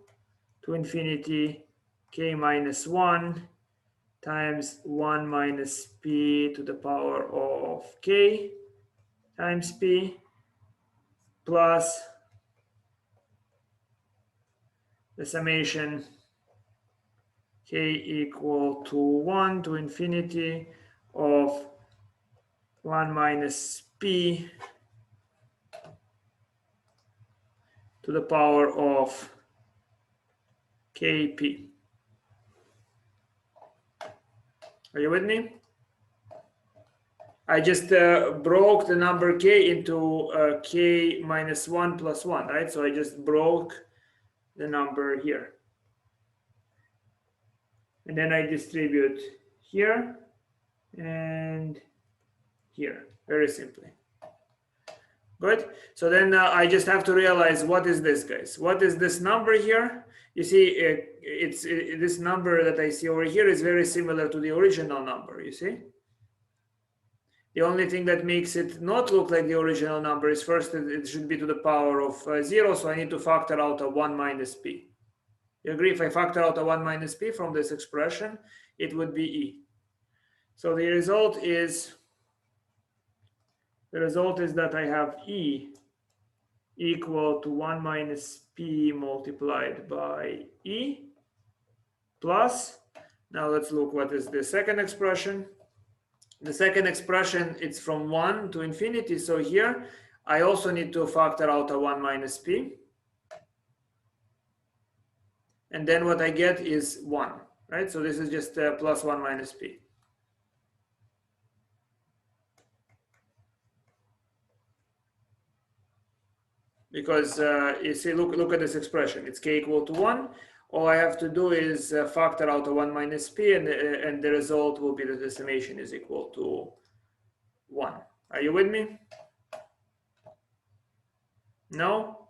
A: to infinity k minus 1 times 1 minus p to the power of k times p plus the summation k equal to 1 to infinity of 1 minus p to the power of kp. Are you with me? I just broke the number k into k minus 1 plus 1, right? So I just broke the number here. And then I distribute here and here, very simply. Good. So then I just have to realize, what is this, guys? What is this number here? You see, this number that I see over here is very similar to the original number, you see? The only thing that makes it not look like the original number is first it should be to the power of 0, so I need to factor out a 1 minus p. You agree? If I factor out a 1 minus p from this expression, it would be e. So the result is that I have e equal to 1 minus p multiplied by e plus, now let's look what is the second expression. The second expression, it's from 1 to infinity. So here, I also need to factor out a 1 minus p. And then what I get is 1, right? So this is just plus 1 minus p. Because you see, look at this expression. It's k equal to 1. All I have to do is factor out a 1 minus p, and the result will be that the summation is equal to 1. Are you with me? No?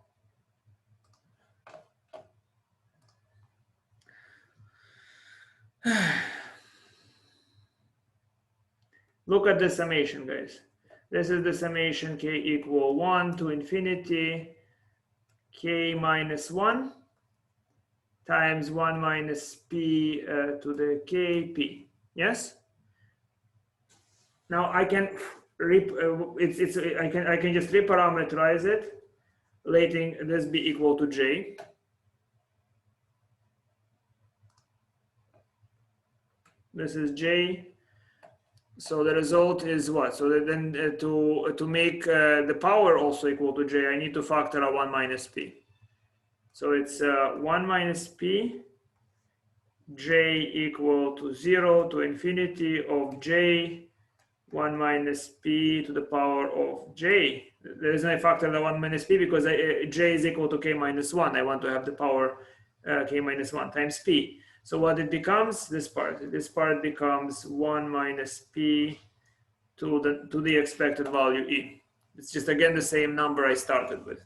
A: Look at the summation, guys. This is the summation k equal 1 to infinity k minus 1 times 1 minus p to the kp. Yes? Now I can I can just reparameterize it, letting this be equal to j. This is j. So the result is what? So then to make the power also equal to j, I need to factor a 1 minus p. So it's 1 minus p, j equal to 0 to infinity of j, 1 minus p to the power of j. The reason I factor the 1 minus p because j is equal to k minus 1. I want to have the power k minus 1 times p. So what it becomes, this part becomes 1 minus p to the expected value e. It's just again the same number I started with.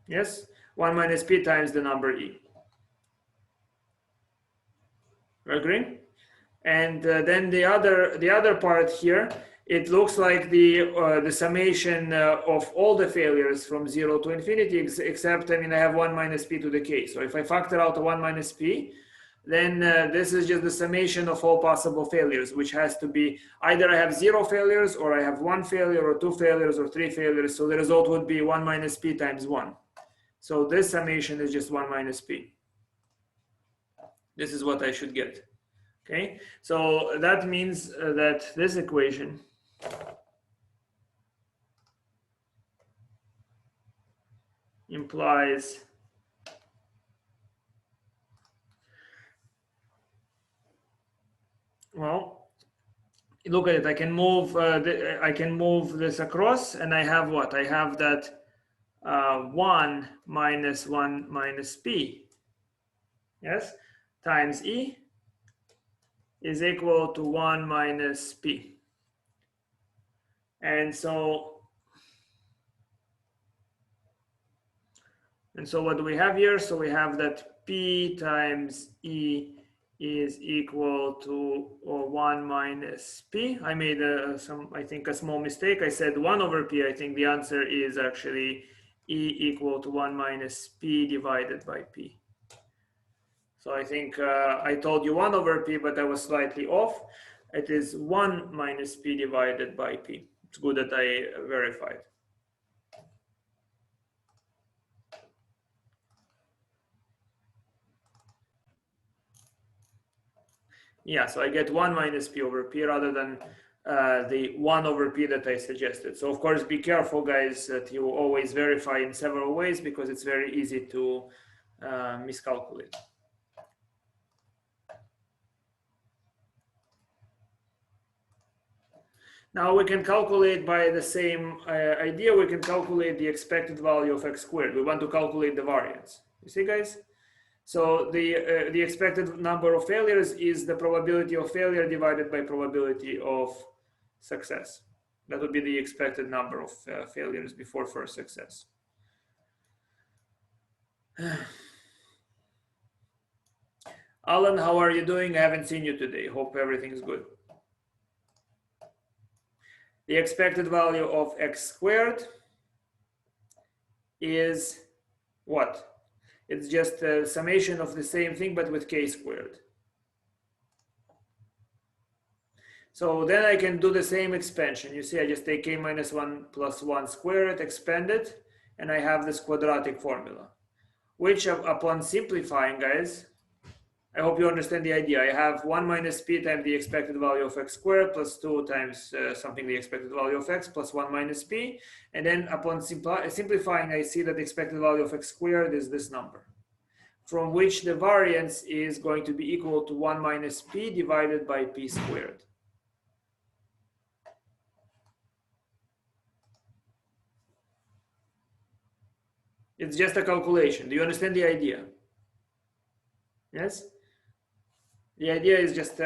A: Yes, 1 minus p times the number e. Agree? And then the other part here, it looks like the summation of all the failures from 0 to infinity, except, I mean, I have 1 minus p to the k. So if I factor out a 1 minus p, then this is just the summation of all possible failures, which has to be either I have 0 failures, or I have 1 failure, or 2 failures, or 3 failures. So the result would be 1 minus p times 1. So this summation is just 1 minus p. This is what I should get. Okay, so that means that this equation implies well, look at it. I can move this across, and I have what? I have that 1 minus 1 minus p, yes, times e is equal to 1 minus p. And so what do we have here? So we have that p times e is equal to 1 minus p. I made a small mistake. I said 1 over p. I think the answer is actually e equal to 1 minus p divided by p. So I think I told you 1 over p, but I was slightly off. It is 1 minus p divided by p. It's good that I verified. Yeah, so I get 1 minus p over p rather than the 1 over p that I suggested. So of course, be careful, guys, that you always verify in several ways, because it's very easy to miscalculate. Now we can calculate by the same idea. We can calculate the expected value of x squared. We want to calculate the variance. You see, guys? So the expected number of failures is the probability of failure divided by probability of success. That would be the expected number of failures before first success. Alan, how are you doing? I haven't seen you today. Hope everything's good. The expected value of x squared is what? It's just a summation of the same thing, but with k squared. So then I can do the same expansion. You see, I just take k minus 1 plus 1 squared, expand it, and I have this quadratic formula, which upon simplifying, guys, I hope you understand the idea. I have 1 minus p times the expected value of x squared plus 2 times something the expected value of x plus 1 minus p. And then upon simplifying, I see that the expected value of x squared is this number, from which the variance is going to be equal to 1 minus p divided by p squared. It's just a calculation. Do you understand the idea? Yes? The idea is just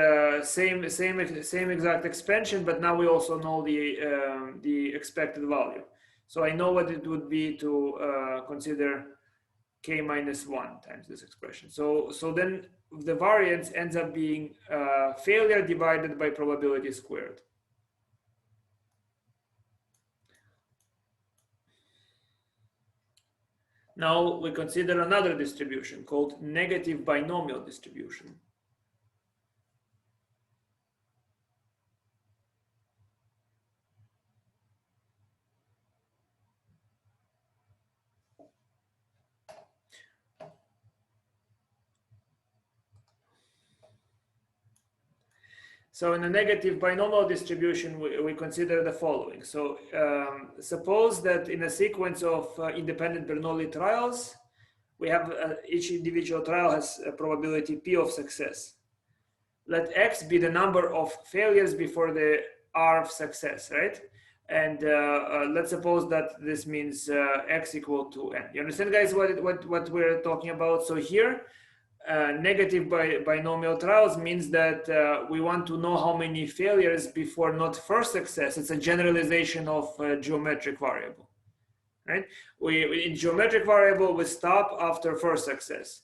A: same exact expansion, but now we also know the expected value. So I know what it would be to consider k minus 1 times this expression. So then the variance ends up being failure divided by probability squared. Now we consider another distribution called negative binomial distribution. So in a negative binomial distribution, we consider the following. So suppose that in a sequence of independent Bernoulli trials, we have each individual trial has a probability p of success. Let x be the number of failures before the r of success, right? And let's suppose that this means x equal to n. You understand, guys, what we're talking about? So here, negative binomial trials means that we want to know how many failures before not first success. It's a generalization of a geometric variable, right? In geometric variable, we stop after first success.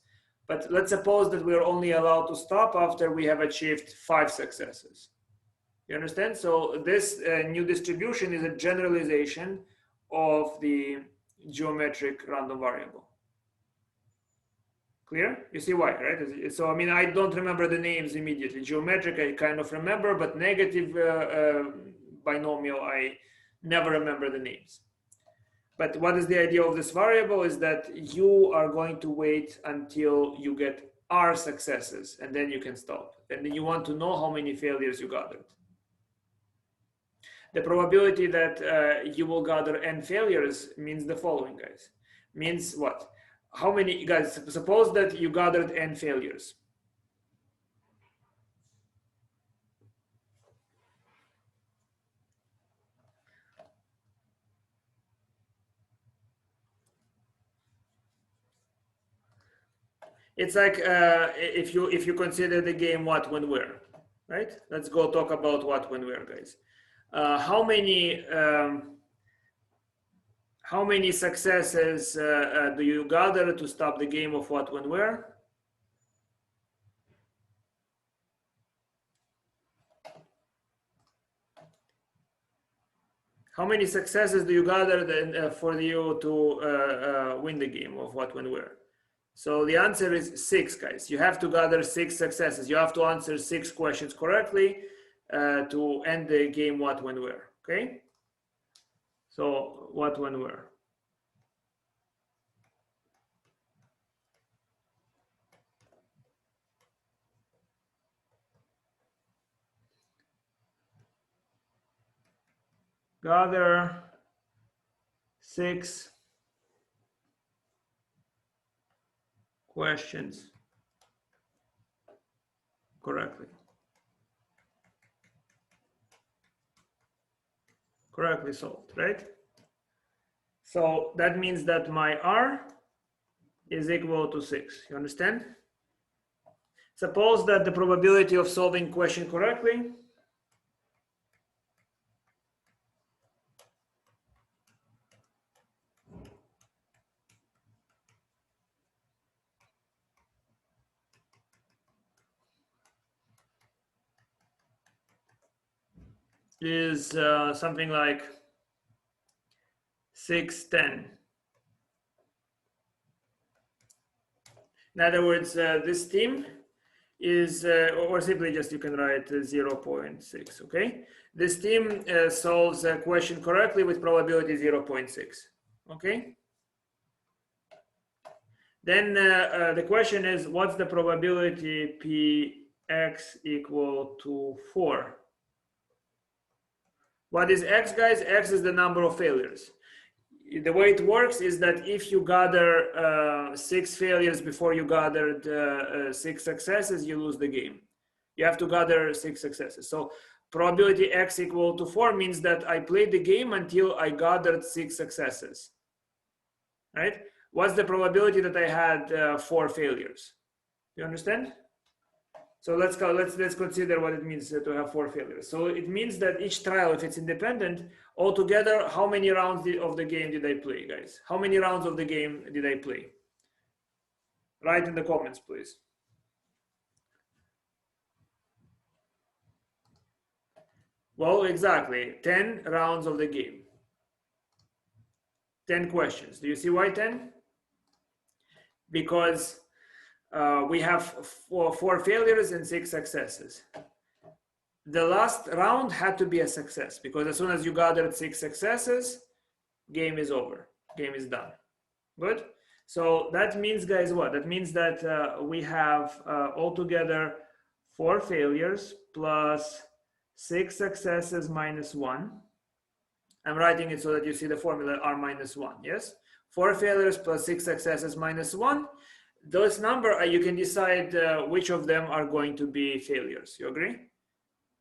A: But let's suppose that we're only allowed to stop after we have achieved 5 successes. You understand? So this new distribution is a generalization of the geometric random variable. Clear? You see why, right? So, I mean, I don't remember the names immediately. Geometric, I kind of remember, but negative binomial, I never remember the names. But what is the idea of this variable is that you are going to wait until you get r successes, and then you can stop. And then you want to know how many failures you gathered. The probability that you will gather n failures means the following, guys. Means what? How many, guys, suppose that you gathered n failures. It's like if you consider the game what, when, where, right? Let's go talk about what, when, where, guys. How many successes do you gather to stop the game of what, when, where? How many successes do you gather then, for you to win the game of what, when, where? So the answer is 6, guys. You have to gather 6 successes. You have to answer 6 questions correctly to end the game what, when, where, okay? So what, when, where? Gather 6 questions correctly. Correctly solved, right? So that means that my R is equal to 6. You understand? Suppose that the probability of solving question correctly is something like 610. In other words, this team is, or simply just you can write 0.6, okay? This team solves a question correctly with probability 0.6, okay? Then the question is, what's the probability px equal to 4? What is x, guys? X is the number of failures. The way it works is that if you gather 6 failures before you gathered 6 successes, you lose the game. You have to gather 6 successes. So probability x equal to 4 means that I played the game until I gathered 6 successes, right? What's the probability that I had 4 failures? You understand? So let's consider what it means to have 4 failures. So it means that each trial, if it's independent, altogether, how many rounds of the game did I play, guys? How many rounds of the game did I play? Write in the comments, please. Well, exactly, 10 rounds of the game. 10 questions. Do you see why 10? Because we have four failures and 6 successes. The last round had to be a success, because as soon as you gathered 6 successes, game is over, game is done. Good. So that means, guys, what? That means that we have altogether 4 failures plus 6 successes minus 1. I'm writing it so that you see the formula R minus 1. Yes, 4 failures plus 6 successes minus 1. Those number, you can decide which of them are going to be failures. You agree?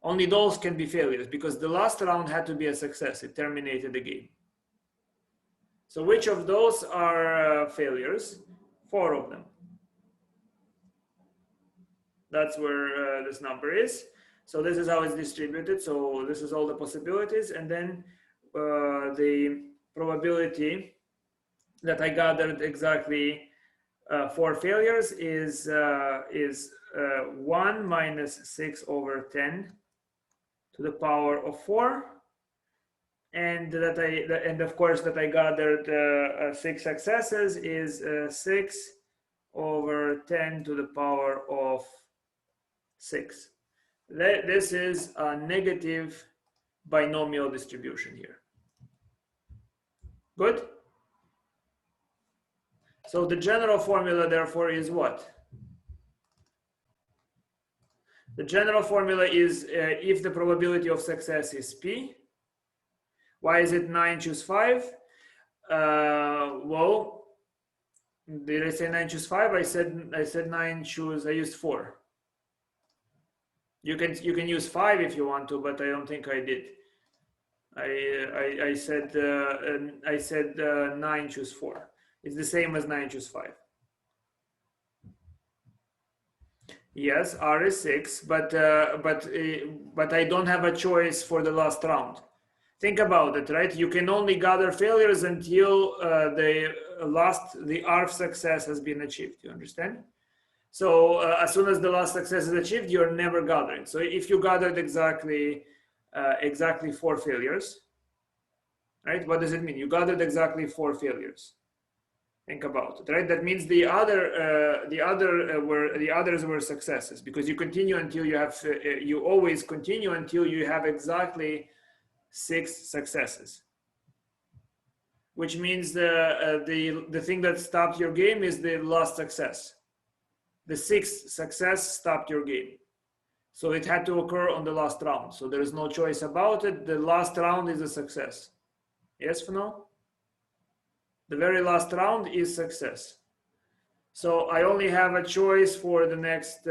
A: Only those can be failures, because the last round had to be a success. It terminated the game. So which of those are failures? 4 of them. That's where this number is. So this is how it's distributed. So this is all the possibilities. And then the probability that I gathered exactly 4 failures is 1 minus 6 over 10 to the power of 4. And and of course that I gathered 6 successes is 6 over 10 to the power of 6. This is a negative binomial distribution here. Good. So the general formula therefore is what? The general formula is if the probability of success is P. Why is it 9 choose 5? Well, did I say 9 choose 5? I said 9 choose, I used 4. You can use 5 if you want to, but I don't think I did. I said 9 choose 4. It's the same as 9 choose 5. Yes, R is 6, but I don't have a choice for the last round. Think about it, right? You can only gather failures until the R success has been achieved. You understand? So as soon as the last success is achieved, you're never gathering. So if you gathered exactly 4 failures, right? What does it mean? You gathered exactly 4 failures. Think about it, right? That means the others were successes, because you continue until you have you always continue until you have exactly 6 successes, which means the thing that stopped your game is the last success. The 6th success stopped your game, so it had to occur on the last round. So there is no choice about it. The last round is a success. Yes, for now. The very last round is success. So I only have a choice for the next.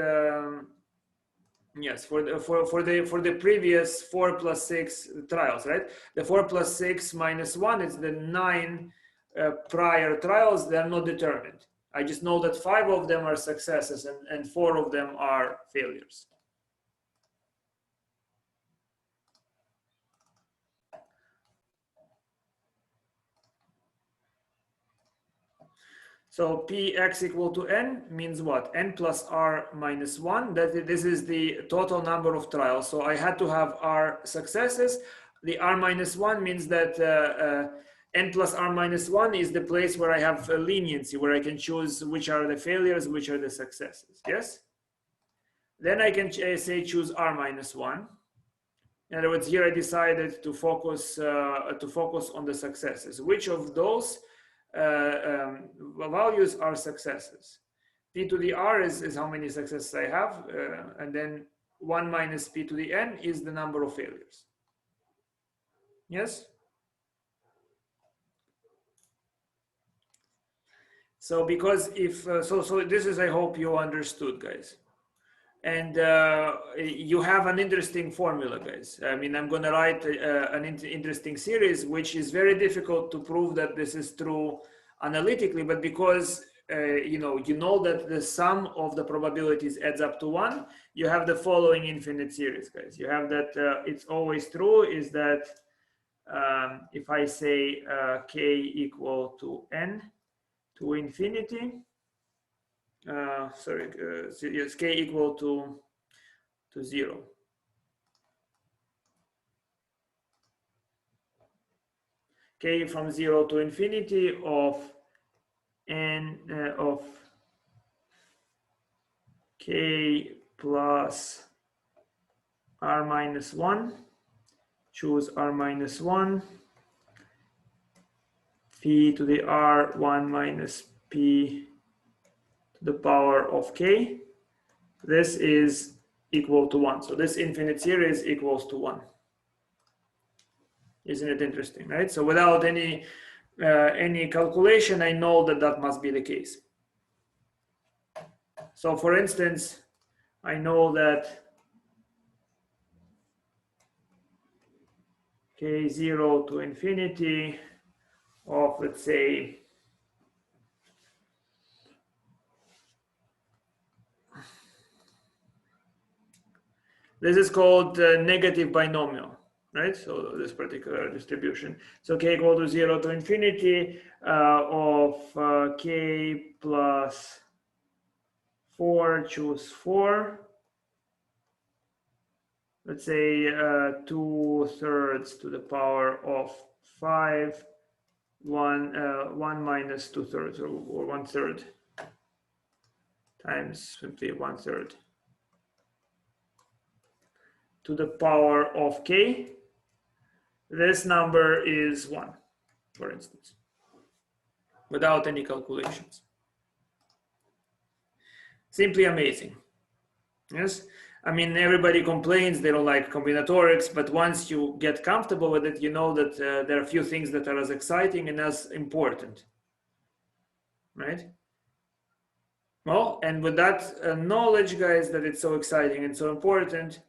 A: Yes, for the previous 4 plus 6 trials, right? The 4 plus 6 minus 1 is the 9 prior trials. They are not determined. I just know that 5 of them are successes and 4 of them are failures. So Px equal to n means what? N plus R minus 1. This is the total number of trials. So I had to have R successes. The R minus 1 means that N plus R minus 1 is the place where I have leniency, where I can choose which are the failures, which are the successes. Yes? Then I can say choose R minus 1. In other words, here I decided to focus on the successes. Which of those values are successes. P to the R is how many successes I have, and then 1 minus P to the N is the number of failures. Yes? So because if, so this is, I hope you understood, guys. And you have an interesting formula, guys. I mean, I'm going to write an interesting series, which is very difficult to prove that this is true analytically, but because you know that the sum of the probabilities adds up to 1, you have the following infinite series, guys. You have that it's always true is that if I say k equal to n to infinity, yes, k equal to 0. K from 0 to infinity of n of k plus r minus 1. Choose r minus 1. P to the r 1 minus p to the power of k. This is equal to 1. So this infinite series equals to 1. Isn't it interesting, right? So without any calculation, I know that that must be the case. So for instance, I know that k0 to infinity of, let's say, this is called negative binomial, right? So this particular distribution. So k equal to 0 to infinity of k plus 4, choose 4. Let's say 2/3 to the power of 5, 1 minus 2/3 or 1/3 times simply 1/3 to the power of k. This number is 1, for instance, without any calculations. Simply amazing. Yes, I mean, everybody complains they don't like combinatorics, but once you get comfortable with it, you know that there are a few things that are as exciting and as important, right? Well, and with that knowledge, guys, that it's so exciting and so important,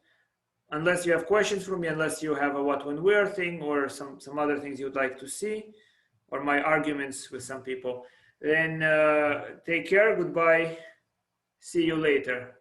A: unless you have questions for me, unless you have a what, when, where thing, or some other things you'd like to see, or my arguments with some people, then take care, goodbye, see you later.